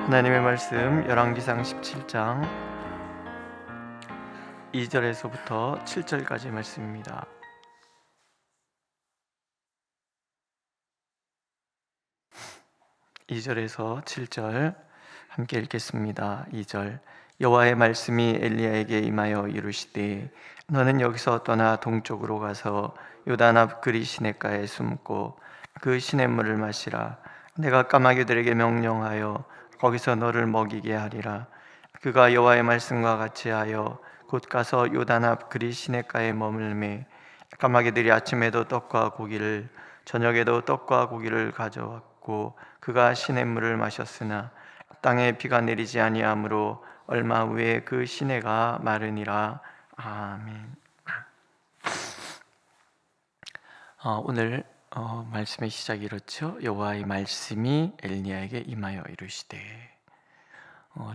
하나님의 말씀 열왕기상 17장 2절에서부터 7절까지 말씀입니다. (2절에서) 7절 함께 읽겠습니다. 2절 여호와의 말씀이 엘리야에게 임하여 이르시되 너는 여기서 떠나 동쪽으로 가서 요단 앞 그리 시냇가에 숨고 그 시냇물을 마시라. 내가 까마귀들에게 명령하여 거기서 너를 먹이게 하리라. 그가 여호와의 말씀과 같이 하여 곧 가서 요단 앞 그리 시냇가에 머물매 까마귀들이 아침에도 떡과 고기를 저녁에도 떡과 고기를 가져왔고 그가 시냇물을 마셨으나 땅에 비가 내리지 아니하므로 얼마 후에 그 시내가 마르니라. 아멘. 오늘 말씀의 시작이 이렇죠. 여호와의 말씀이 엘리야에게 임하여 이르시되,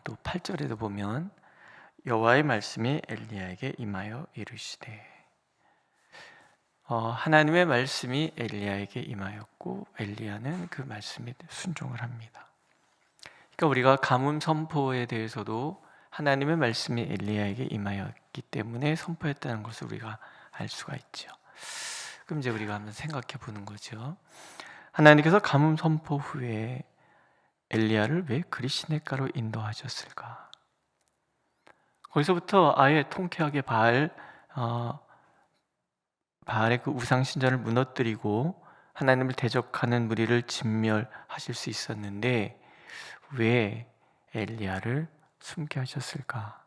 또 8절에도 보면 여호와의 말씀이 엘리야에게 임하여 이르시되, 하나님의 말씀이 엘리야에게 임하였고 엘리야는 그 말씀에 순종을 합니다. 그러니까 우리가 가뭄 선포에 대해서도 하나님의 말씀이 엘리야에게 임하였기 때문에 선포했다는 것을 우리가 알 수가 있죠. 그럼 이제 우리가 한번 생각해 보는 거죠. 하나님께서 가뭄 선포 후에 엘리야를 왜 그리 시냇가로 인도하셨을까? 거기서부터 아예 통쾌하게 바알의 그 우상 신전을 무너뜨리고 하나님을 대적하는 무리를 진멸하실 수 있었는데 왜 엘리야를 숨게 하셨을까?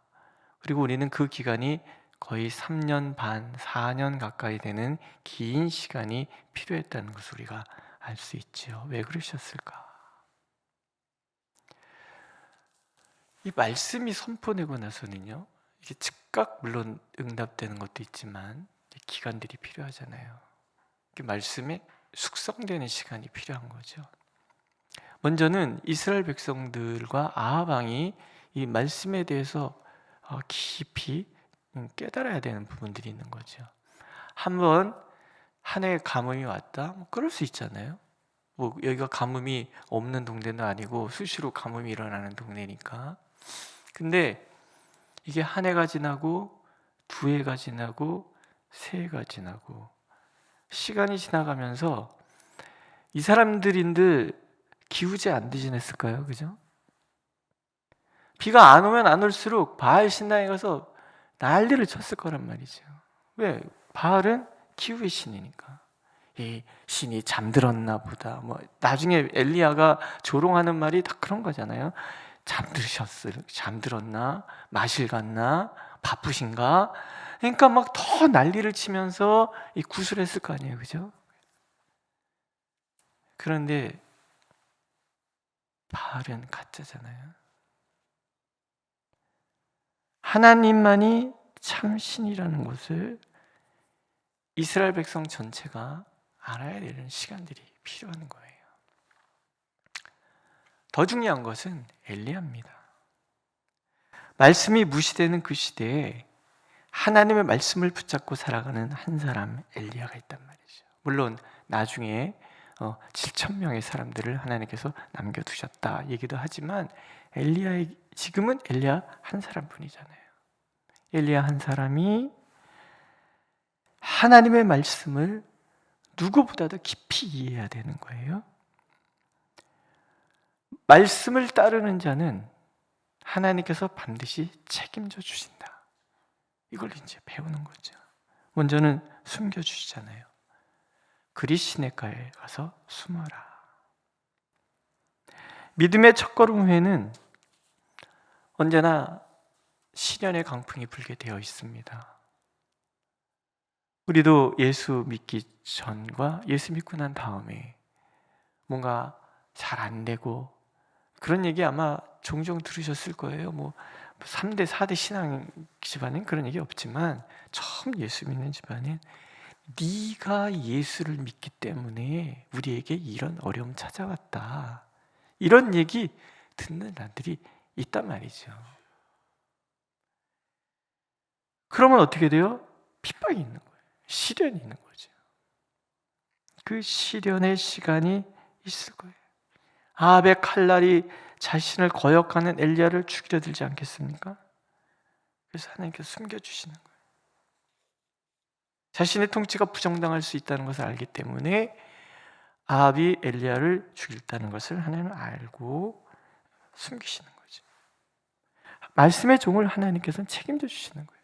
그리고 우리는 그 기간이 거의 3년 반, 4년 가까이 되는 긴 시간이 필요했다는 것을 우리가 알 수 있죠. 왜 그러셨을까? 이 말씀이 선포되고 나서는요, 이게 즉각 물론 응답되는 것도 있지만 기간들이 필요하잖아요. 말씀에 숙성되는 시간이 필요한 거죠. 먼저는 이스라엘 백성들과 아합 왕이 이 말씀에 대해서 깊이 깨달아야 되는 부분들이 있는 거죠. 한번 한 해에 가뭄이 왔다? 그럴 수 있잖아요. 여기가 가뭄이 없는 동네는 아니고 수시로 가뭄이 일어나는 동네니까. 근데 이게 한 해가 지나고 두 해가 지나고 세 해가 지나고 시간이 지나가면서 이 사람들인들 기우제 안 지냈을까요? 그죠? 비가 안 오면 안 올수록 바알 신당에 가서 난리를 쳤을 거란 말이죠. 왜? 바알은 기후의 신이니까. 이 신이 잠들었나 보다. 나중에 엘리야가 조롱하는 말이 다 그런 거잖아요. 잠들었나? 마실 갔나? 바쁘신가? 그러니까 막 더 난리를 치면서 구술했을 거 아니에요, 그죠? 그런데 바알은 가짜잖아요. 하나님만이 참 신이라는 것을 이스라엘 백성 전체가 알아야 되는 시간들이 필요한 거예요. 더 중요한 것은 엘리야입니다. 말씀이 무시되는 그 시대에 하나님의 말씀을 붙잡고 살아가는 한 사람, 엘리야가 있단 말이죠. 물론 나중에 7,000명의 사람들을 하나님께서 남겨두셨다 얘기도 하지만 지금은 엘리야 한 사람뿐이잖아요. 엘리야 한 사람이 하나님의 말씀을 누구보다도 깊이 이해해야 되는 거예요. 말씀을 따르는 자는 하나님께서 반드시 책임져 주신다. 이걸 이제 배우는 거죠. 먼저는 숨겨주시잖아요. 그리 시냇가에 가서 숨어라. 믿음의 첫걸음 후에는 언제나 시련의 강풍이 불게 되어 있습니다. 우리도 예수 믿기 전과 예수 믿고 난 다음에 뭔가 잘 안 되고 그런 얘기 아마 종종 들으셨을 거예요. 3대, 4대 신앙 집안엔 그런 얘기 없지만 처음 예수 믿는 집안은 네가 예수를 믿기 때문에 우리에게 이런 어려움 찾아왔다. 이런 얘기 듣는 날들이 있단 말이죠. 그러면 어떻게 돼요? 핍박이 있는 거예요. 시련이 있는 거죠. 그 시련의 시간이 있을 거예요. 아합의 칼날이 자신을 거역하는 엘리야를 죽이려 들지 않겠습니까? 그래서 하나님께서 숨겨주시는 거예요. 자신의 통치가 부정당할 수 있다는 것을 알기 때문에 아합이 엘리야를 죽였다는 것을 하나님은 알고 숨기시는 거죠. 말씀의 종을 하나님께서는 책임져 주시는 거예요.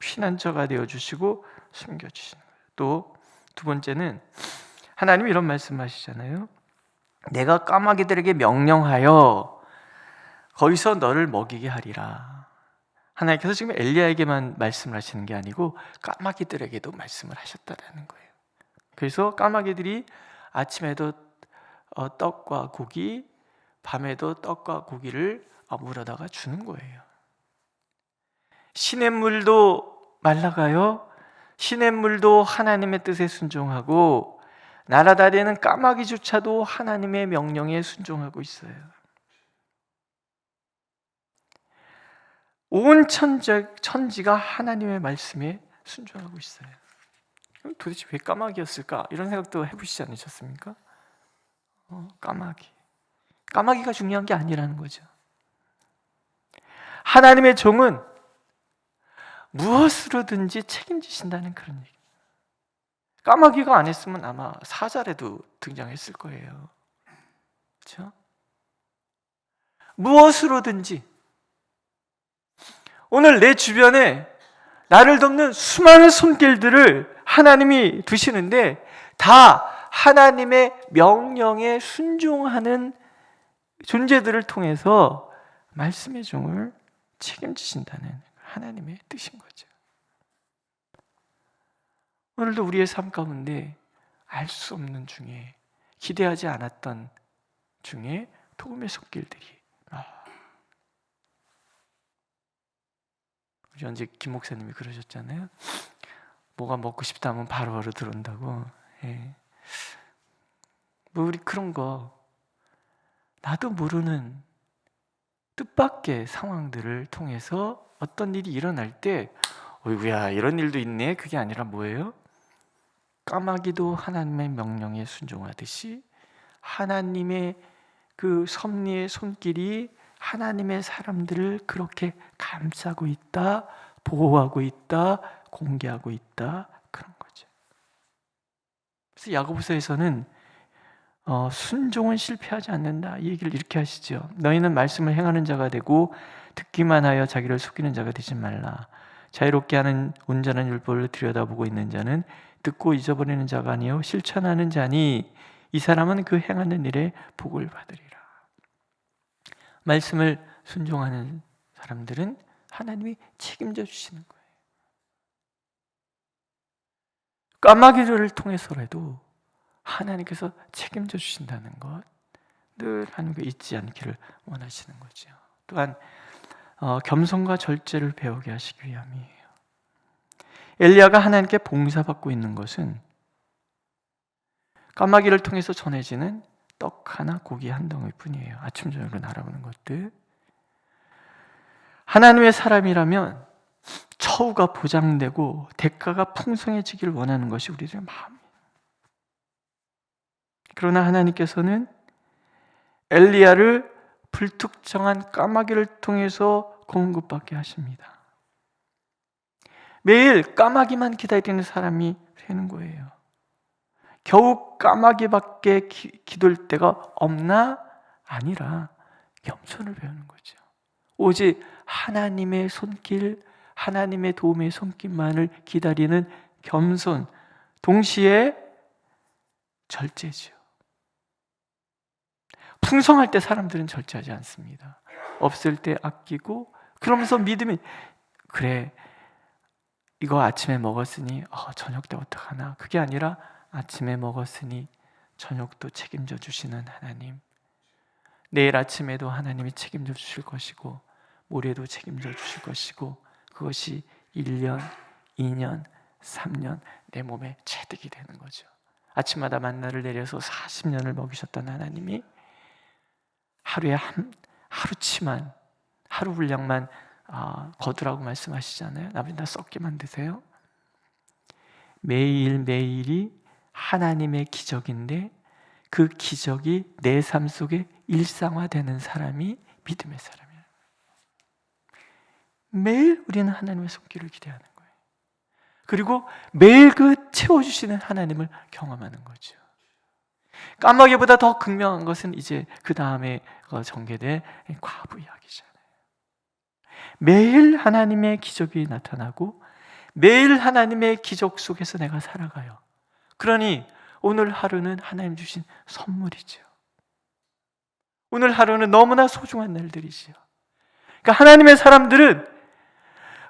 피난처가 되어주시고 숨겨주시는 거예요. 또 두 번째는 하나님이 이런 말씀하시잖아요. 내가 까마귀들에게 명령하여 거기서 너를 먹이게 하리라. 하나님께서 지금 엘리야에게만 말씀을 하시는 게 아니고 까마귀들에게도 말씀을 하셨다라는 거예요. 그래서 까마귀들이 아침에도 떡과 고기, 밤에도 떡과 고기를 물어다가 주는 거예요. 시냇물도 말라가요. 시냇물도 하나님의 뜻에 순종하고 날아다니는 까마귀조차도 하나님의 명령에 순종하고 있어요. 온 천지가 하나님의 말씀에 순종하고 있어요. 도대체 왜 까마귀였을까? 이런 생각도 해보시지 않으셨습니까? 까마귀가 중요한 게 아니라는 거죠. 하나님의 종은 무엇으로든지 책임지신다는 그런 얘기. 까마귀가 안 했으면 아마 사자라도 등장했을 거예요. 그렇죠? 무엇으로든지 오늘 내 주변에 나를 돕는 수많은 손길들을 하나님이 두시는데 다 하나님의 명령에 순종하는 존재들을 통해서 말씀의 종을 책임지신다는 하나님의 뜻인 거죠. 오늘도 우리의 삶 가운데 알 수 없는 중에 기대하지 않았던 중에 도움의 손길들이 우리 언제 김 목사님이 그러셨잖아요. 뭐가 먹고 싶다 하면 바로바로 들어온다고. 예. 뭐 우리 그런 거 나도 모르는 뜻밖의 상황들을 통해서 어떤 일이 일어날 때 어이구야 이런 일도 있네. 그게 아니라 뭐예요? 까마귀도 하나님의 명령에 순종하듯이 하나님의 그 섭리의 손길이 하나님의 사람들을 그렇게 감싸고 있다, 보호하고 있다, 공개하고 있다, 그런 거죠. 그래서 야고보서에서는 순종은 실패하지 않는다 이 얘기를 이렇게 하시죠. 너희는 말씀을 행하는 자가 되고 듣기만 하여 자기를 속이는 자가 되지 말라. 자유롭게 하는 온전한 율법을 들여다보고 있는 자는 듣고 잊어버리는 자가 아니요 실천하는 자니 이 사람은 그 행하는 일에 복을 받으리라. 말씀을 순종하는 사람들은 하나님이 책임져 주시는 거예요. 까마귀를 통해서라도 하나님께서 책임져 주신다는 것 늘 하나님께 잊지 않기를 원하시는 거죠. 또한 겸손과 절제를 배우게 하시기 위함이에요. 엘리야가 하나님께 봉사받고 있는 것은 까마귀를 통해서 전해지는 떡 하나 고기 한 덩이 뿐이에요. 아침 저녁으로 날아오는 것들. 하나님의 사람이라면 처우가 보장되고 대가가 풍성해지기를 원하는 것이 우리들의 마음이에요. 그러나 하나님께서는 엘리야를 불특정한 까마귀를 통해서 공급받게 하십니다. 매일 까마귀만 기다리는 사람이 되는 거예요. 겨우 까마귀밖에 기도할 때가 없나? 아니라 겸손을 배우는 거죠. 오직 하나님의 손길, 하나님의 도움의 손길만을 기다리는 겸손, 동시에 절제죠. 풍성할 때 사람들은 절제하지 않습니다. 없을 때 아끼고 그러면서 믿음이 그래 이거 아침에 먹었으니 저녁 때 어떡하나 그게 아니라 아침에 먹었으니 저녁도 책임져 주시는 하나님, 내일 아침에도 하나님이 책임져 주실 것이고 모레도 책임져 주실 것이고 그것이 1년, 2년, 3년 내 몸에 체득이 되는 거죠. 아침마다 만나를 내려서 40년을 먹이셨던 하나님이 하루에 하루치만 하루 분량만 거두라고 말씀하시잖아요. 나머지 다 썩기만 드세요. 매일매일이 하나님의 기적인데 그 기적이 내 삶 속에 일상화되는 사람이 믿음의 사람이에요. 매일 우리는 하나님의 손길을 기대하는 거예요. 그리고 매일 그 채워주시는 하나님을 경험하는 거죠. 까마귀보다 더 극명한 것은 이제 그 다음에 전개된 과부 이야기잖아요. 매일 하나님의 기적이 나타나고 매일 하나님의 기적 속에서 내가 살아가요. 그러니 오늘 하루는 하나님 주신 선물이죠. 오늘 하루는 너무나 소중한 날들이지요. 그러니까 하나님의 사람들은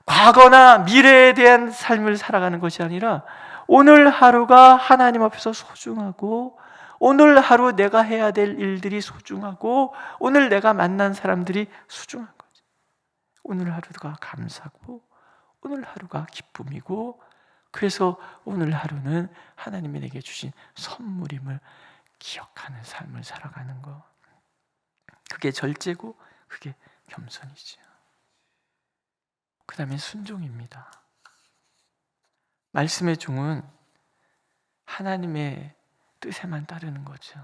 과거나 미래에 대한 삶을 살아가는 것이 아니라 오늘 하루가 하나님 앞에서 소중하고, 오늘 하루 내가 해야 될 일들이 소중하고, 오늘 내가 만난 사람들이 소중한 거죠. 오늘 하루가 감사고 오늘 하루가 기쁨이고, 그래서 오늘 하루는 하나님이 내게 주신 선물임을 기억하는 삶을 살아가는 거. 그게 절제고 그게 겸손이지요. 그 다음에 순종입니다. 말씀의 종은 하나님의 뜻에만 따르는 거죠.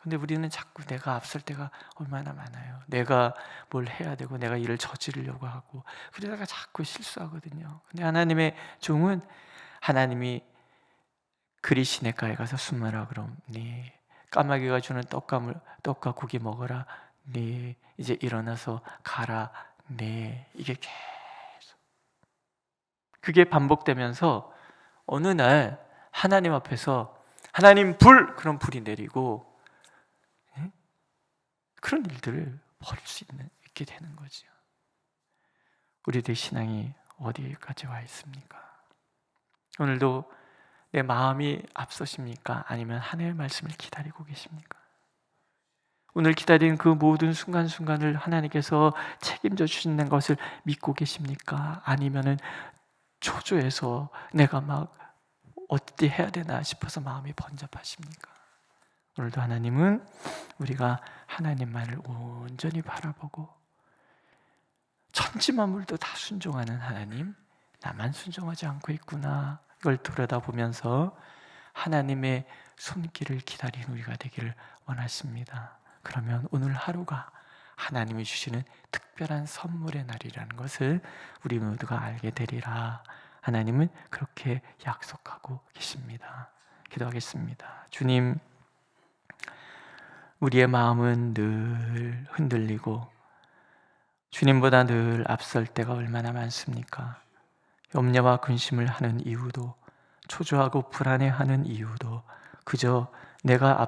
근데 우리는 자꾸 내가 앞설 때가 얼마나 많아요. 내가 뭘 해야 되고 내가 일을 저지르려고 하고 그러다가 자꾸 실수하거든요. 근데 하나님의 종은 하나님이 그리 시냇가에 가서 숨으라 그럼 네, 까마귀가 주는 떡과 고기 먹어라 네, 이제 일어나서 가라 네, 이게 계속 그게 반복되면서 어느 날 하나님 앞에서 하나님 그럼 불이 내리고 그런 일들을 벌일 수 있게 되는 거죠. 우리들의 신앙이 어디까지 와 있습니까? 오늘도 내 마음이 앞서십니까? 아니면 하나님의 말씀을 기다리고 계십니까? 오늘 기다리는 그 모든 순간순간을 하나님께서 책임져 주시는 것을 믿고 계십니까? 아니면은 초조해서 내가 막 어떻게 해야 되나 싶어서 마음이 번잡하십니까? 오늘도 하나님은 우리가 하나님만을 온전히 바라보고 천지만물도 다 순종하는 하나님, 나만 순종하지 않고 있구나, 이걸 들여다보면서 하나님의 손길을 기다리는 우리가 되기를 원하십니다. 그러면 오늘 하루가 하나님이 주시는 특별한 선물의 날이라는 것을 우리 모두가 알게 되리라. 하나님은 그렇게 약속하고 계십니다. 기도하겠습니다. 주님, 우리의 마음은 늘 흔들리고 주님보다 늘 앞설 때가 얼마나 많습니까? 염려와 근심을 하는 이유도, 초조하고 불안해하는 이유도 그저 내가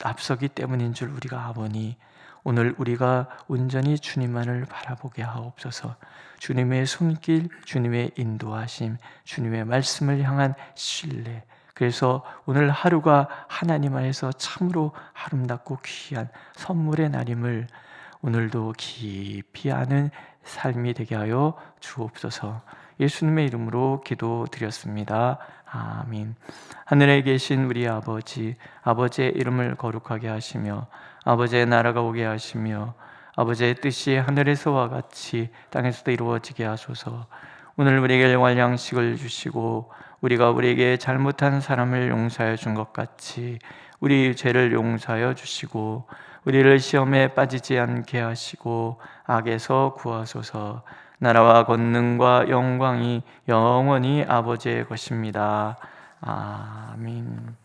앞서기 때문인 줄 우리가 아보니, 오늘 우리가 온전히 주님만을 바라보게 하옵소서. 주님의 손길, 주님의 인도하심, 주님의 말씀을 향한 신뢰, 그래서 오늘 하루가 하나님 안에서 참으로 아름답고 귀한 선물의 날임을 오늘도 깊이 아는 삶이 되게 하여 주옵소서. 예수님의 이름으로 기도드렸습니다. 아멘. 하늘에 계신 우리 아버지, 아버지의 이름을 거룩하게 하시며 아버지의 나라가 오게 하시며 아버지의 뜻이 하늘에서와 같이 땅에서도 이루어지게 하소서. 오늘 우리에게 영할 양식을 주시고 우리가 우리에게 잘못한 사람을 용서하여 준 것 같이 우리 죄를 용서하여 주시고 우리를 시험에 빠지지 않게 하시고 악에서 구하소서. 나라와 권능과 영광이 영원히 아버지의 것입니다. 아멘.